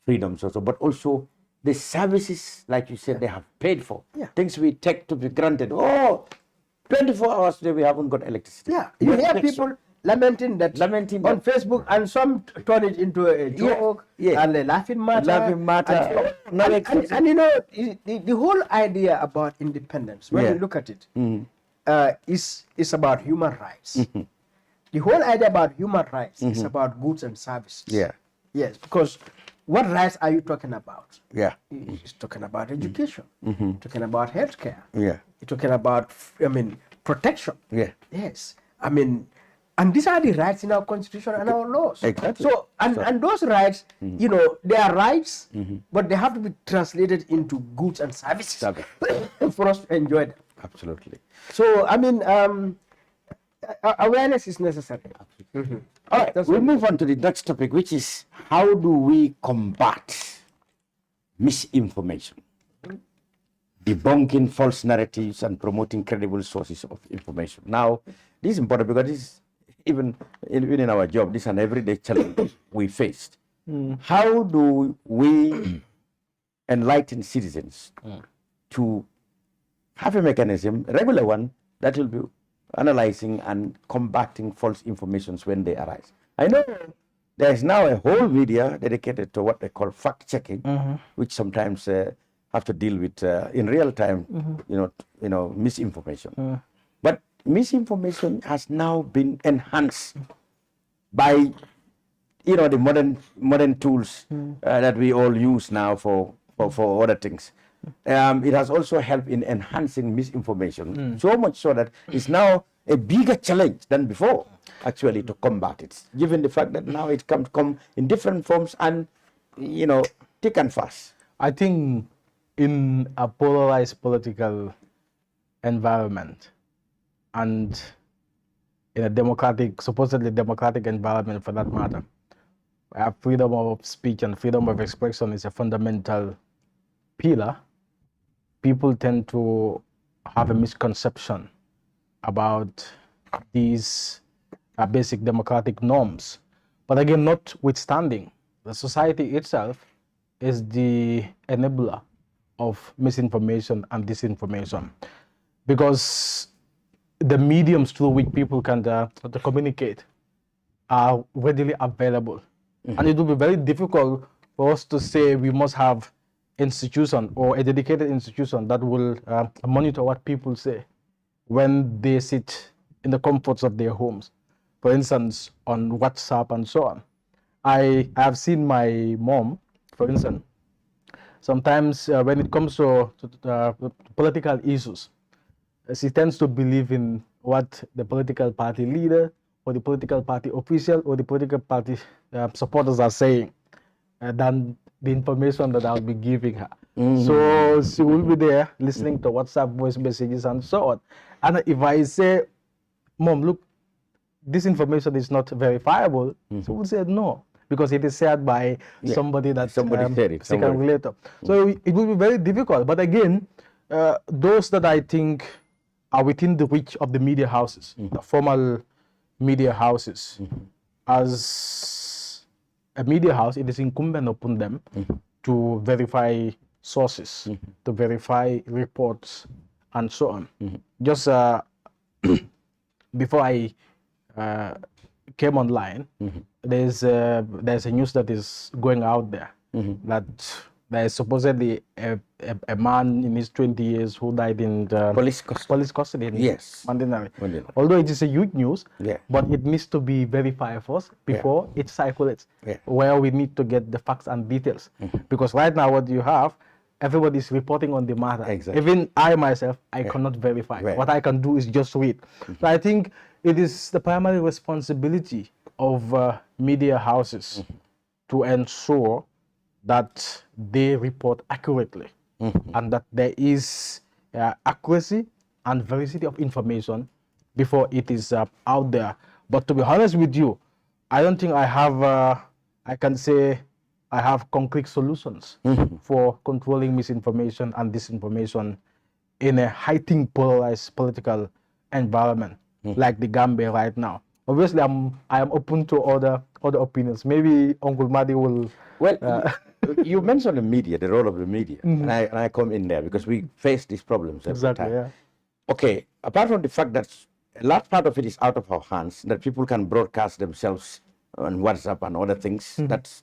freedoms also, but also the services, like you said, they have paid for. Yeah. Things we take to be granted. Oh, 24 hours today we haven't got electricity. Yeah, you hear people lamenting that on Facebook, and some turn it into a joke and a laughing matter. And you know, the whole idea about independence, when you look at it, is about human rights. The whole idea about human rights is about goods and services. Yeah. Yes, because what rights are you talking about? Yeah. It's talking about education, talking about healthcare. Yeah. You're talking about, protection. Yeah. Yes. And these are the rights in our constitution and our laws. Exactly. So, and those rights, they are rights, but they have to be translated into goods and services for us to enjoy them. Absolutely. So, awareness is necessary. All right, we'll move on to the next topic, which is how do we combat misinformation, debunking false narratives, and promoting credible sources of information. Now, this is important because this is even in our job, this is an everyday challenge we faced. How do we enlighten citizens to have a mechanism, a regular one, that will be analyzing and combating false informations when they arise? I know there is now a whole media dedicated to what they call fact-checking, which sometimes have to deal with in real time, misinformation. But misinformation has now been enhanced by, the modern tools that we all use now for other things. It has also helped in enhancing misinformation, so much so that it's now a bigger challenge than before, actually, to combat it, given the fact that now it can come in different forms and, thick and fast. I think in a polarized political environment and in a supposedly democratic environment for that matter, where freedom of speech and freedom of expression is a fundamental pillar, people tend to have a misconception about these basic democratic norms. But again, notwithstanding, the society itself is the enabler of misinformation and disinformation, because the mediums through which people can to communicate are readily available. And it will be very difficult for us to say we must have institution or a dedicated institution that will monitor what people say when they sit in the comforts of their homes, for instance, on WhatsApp and so on. I have seen my mom, for instance, sometimes when it comes to political issues, she tends to believe in what the political party leader or the political party official or the political party supporters are saying than the information that I'll be giving her. So she will be there listening to WhatsApp voice messages and so on. And if I say, Mom, look, this information is not verifiable, she will say no, because it is shared by somebody that she can relate to. So it will be very difficult. But again, those that I think are within the reach of the media houses, the formal media houses, as a media house, it is incumbent upon them to verify sources, to verify reports, and so on. Just before I came online, there's a news that is going out there that there is supposedly a man in his 20 years who died in police custody in Mandinari. Although it is a huge news, but it needs to be verified first before it circulates, where we need to get the facts and details. Because right now what you have, everybody is reporting on the matter. Even I myself, I cannot verify. What I can do is just read. So I think it is the primary responsibility of media houses to ensure that they report accurately and that there is accuracy and veracity of information before it is out there. But to be honest with you, I don't think I have, I can say I have concrete solutions for controlling misinformation and disinformation in a heightened polarized political environment like the Gambia right now. Obviously, I am open to other other opinions. Maybe Uncle Madi will. Well, you mentioned the media, the role of the media, and I come in there because we face these problems every time. Yeah. Okay, apart from the fact that a large part of it is out of our hands, that people can broadcast themselves on WhatsApp and other things, that's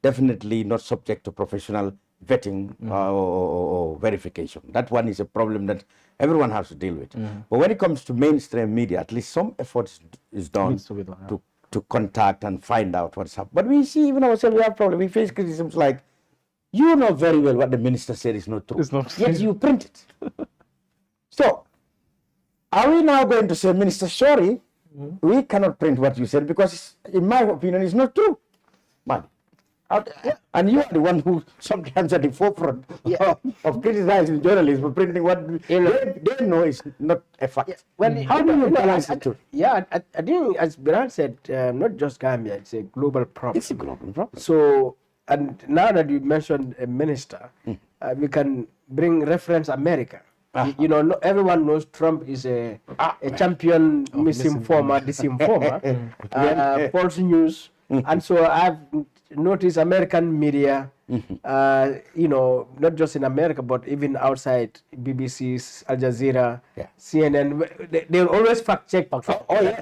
definitely not subject to professional vetting or verification. That one is a problem that everyone has to deal with. But when it comes to mainstream media, at least some effort is done to contact and find out what's happening. But we see even ourselves, we have problems. We face criticisms like, you know very well what the minister said is not true. It's not true. Yet you print it. So, are we now going to say, Minister, sorry, we cannot print what you said because, in my opinion, it's not true? Man. And you are the one who sometimes at the forefront of criticizing journalists for printing what they know is not a fact. Well, how do you balance it? Yeah, I think, as Biran said, not just Gambia, it's a global problem. It's a global problem. So, and now that you mentioned a minister, we can bring reference America. You know, everyone knows Trump is a champion misinformer, disinformer, false news. And so I've noticed American media, you know, not just in America, but even outside, BBC, Al Jazeera, CNN, they'll always fact check.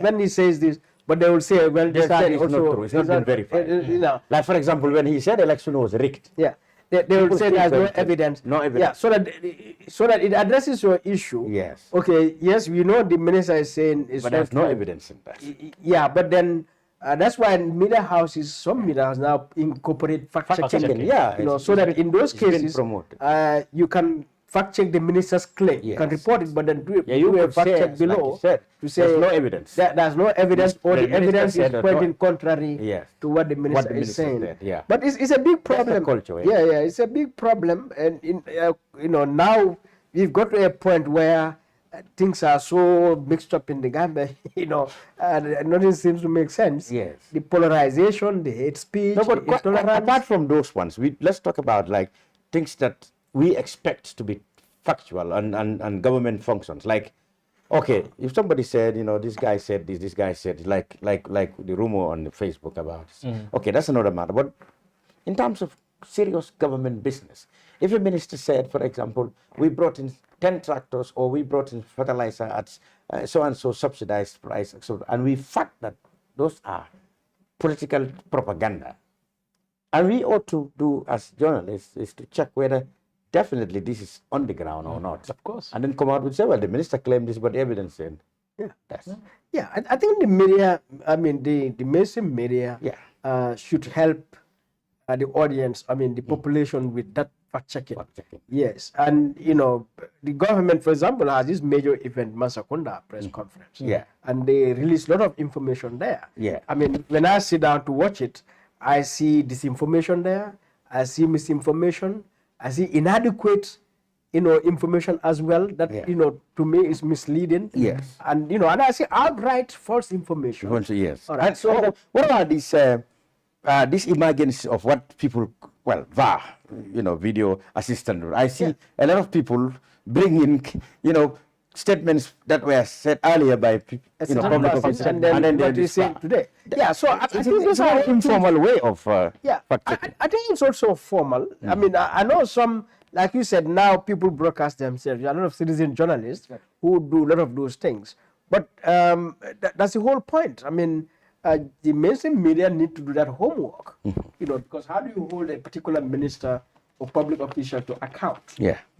When he says this, but they will say, well, this is not true. It's not been verified. You know. Like, for example, when he said election was rigged. Yeah. They will say there's no evidence. No evidence. Yeah, so that it addresses your issue. Yes. Okay, yes, we know the minister is saying it's but there's no evidence in that. Yeah, but then that's why media houses, some media houses now incorporate fact checking. Yeah. You know, so that in those cases, you can fact check the minister's claim. You can report it, but then do a fact check below to say there's no evidence. There's no evidence, or the evidence is pointing contrary to what the minister is saying. But it's a big problem. Culture, it's a big problem, and you know, now we've got to a point where things are so mixed up in the Gambia, you know, and nothing seems to make sense. Yes. The polarization, the hate speech, the intolerance. Apart from those ones, let's talk about like things that we expect to be factual and government functions. Like, okay, if somebody said, you know, this guy said this guy said, like the rumor on the Facebook about this. Okay, that's another matter. But in terms of serious government business, if a minister said, for example, we brought in 10 tractors or we brought in fertilizer at so-and-so subsidized price, and we fact that those are political propaganda. And we ought to do as journalists is to check whether definitely this is on the ground or not. Of course. And then come out with say, well, the minister claimed this, but the evidence said. I think the media, I mean, the mainstream media should help the audience, I mean, the population with that fact checking. Yes. And, you know, the government, for example, has this major event, Masakunda press conference. And they release a lot of information there. I mean, when I sit down to watch it, I see disinformation there. I see misinformation. I see inadequate, you know, information as well that, you know, to me is misleading. And, you know, and I see outright false information. All right. So what are these emergence of what people, well, VAR, you know, video assistant. I see a lot of people bring in, you know, statements that were said earlier by public officials, and then what you say today. So I think those are an informal way of fact checking. I think it's also formal. I mean, I know some, like you said, now people broadcast themselves. There are a lot of citizen journalists who do a lot of those things. But that's the whole point. I mean, the mainstream media need to do that homework. You know, because how do you hold a particular minister or public official to account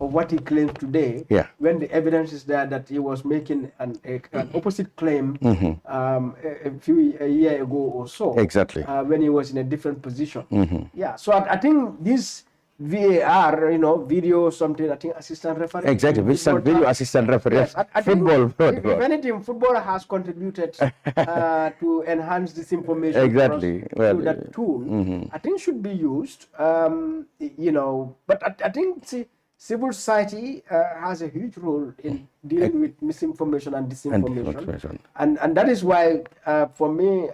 of what he claims today when the evidence is there that he was making an opposite claim a year ago or so, when he was in a different position. So I think this VAR, you know, video something, I think assistant referee. Video assistant referee. Football. If anything, football has contributed to enhance this information. Through that tool. I think should be used. You know, but I think civil society has a huge role in dealing with misinformation and disinformation. And that is why, for me,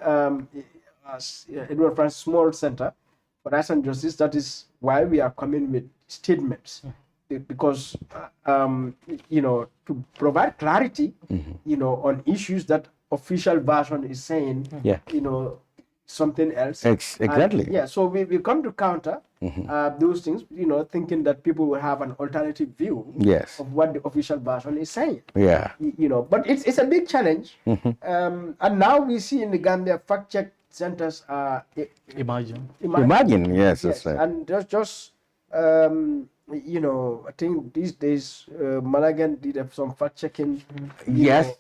as Edward Francis Small Center for Rights and Justice, that is why we are coming with statements, because you know, to provide clarity, you know, on issues that official version is saying, you know, something else. Exactly. And, yeah, so we come to counter those things, thinking that people will have an alternative view Yes. of what the official version is saying. Yeah. But it's a big challenge. And now we see in the Gambia fact-check centers Imagine. Imagine, yes, that's right. And just I think these days Malagan did some fact checking. Yes,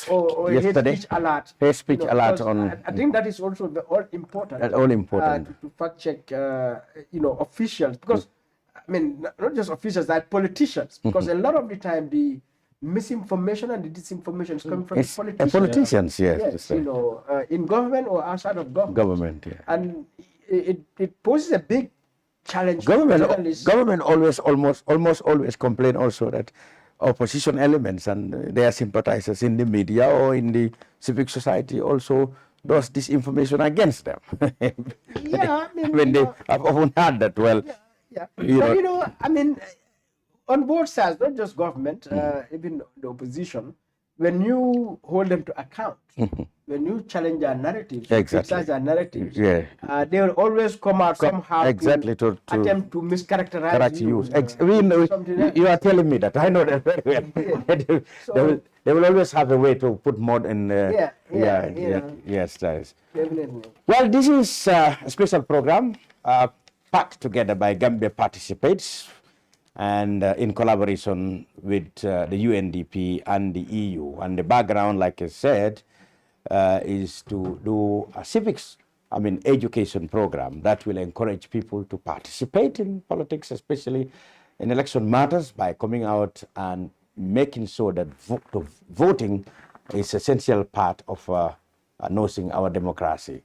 or yesterday. hate speech alert. Hate speech alert because on. I think that is also all important. All important. To fact check, officials, because I mean not just officials, like politicians, because a lot of the time the misinformation and the disinformation is coming from It's politicians. politicians, yes. Yes, that's right. in government or outside of government. Government, yeah. And it poses a big challenge. Government almost always complain also that opposition elements and their sympathizers in the media or in the civic society also does disinformation against them. Yeah, I've often heard that. Well, yeah. But I mean, on both sides, not just government, even the opposition, when you hold them to account, when you challenge their narratives, criticize their narratives, they will always come out somehow to attempt to mischaracterize you. You are telling me that. I know that very well. They will always have a way to put more in. Yes, that is. Definitely. Well, this is a special program packed together by Gambia Participates, and in collaboration with the UNDP and the EU. And the background, like I said, is to do a education program that will encourage people to participate in politics, especially in election matters, by coming out and making sure that voting is an essential part of nursing our democracy.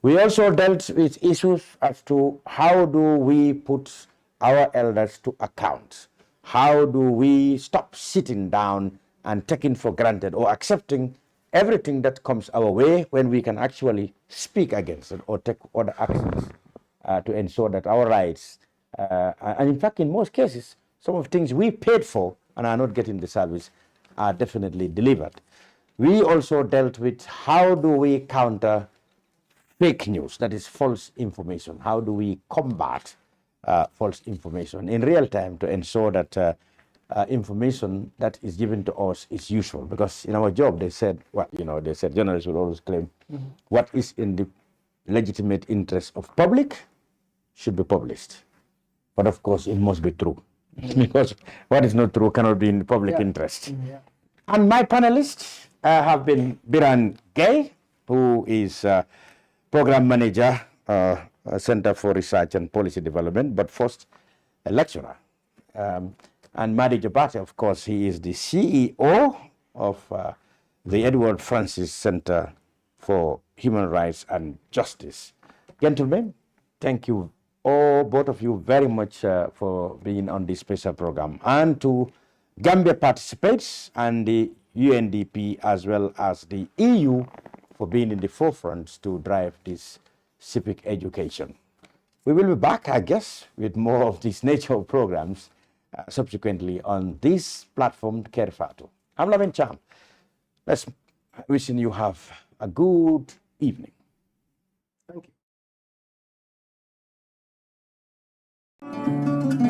We also dealt with issues as to how do we put our elders to account? How do we stop sitting down and taking for granted or accepting everything that comes our way when we can actually speak against it or take other actions to ensure that our rights, and in fact in most cases, some of the things we paid for and are not getting the service are definitely delivered. We also dealt with how do we counter fake news, that is false information. How do we combat false information in real time to ensure that information that is given to us is useful? Because in our job, they said, journalists will always claim what is in the legitimate interest of public should be published. But of course, it must be true. Because what is not true cannot be in the public interest. And my panelists have been Biran Gay, who is Program Manager, Center for Research and Policy Development, but first a lecturer. And Madi Jabate, of course, he is the CEO of the Edward Francis Center for Human Rights and Justice. Gentlemen, thank you both of you very much for being on this special program. And to Gambia Participates and the UNDP as well as the EU for being in the forefront to drive this civic education. We will be back, I guess, with more of this nature of programs subsequently on this platform, Kerfatu. I'm Lavin Cham. Let's wishing you have a good evening. Thank you.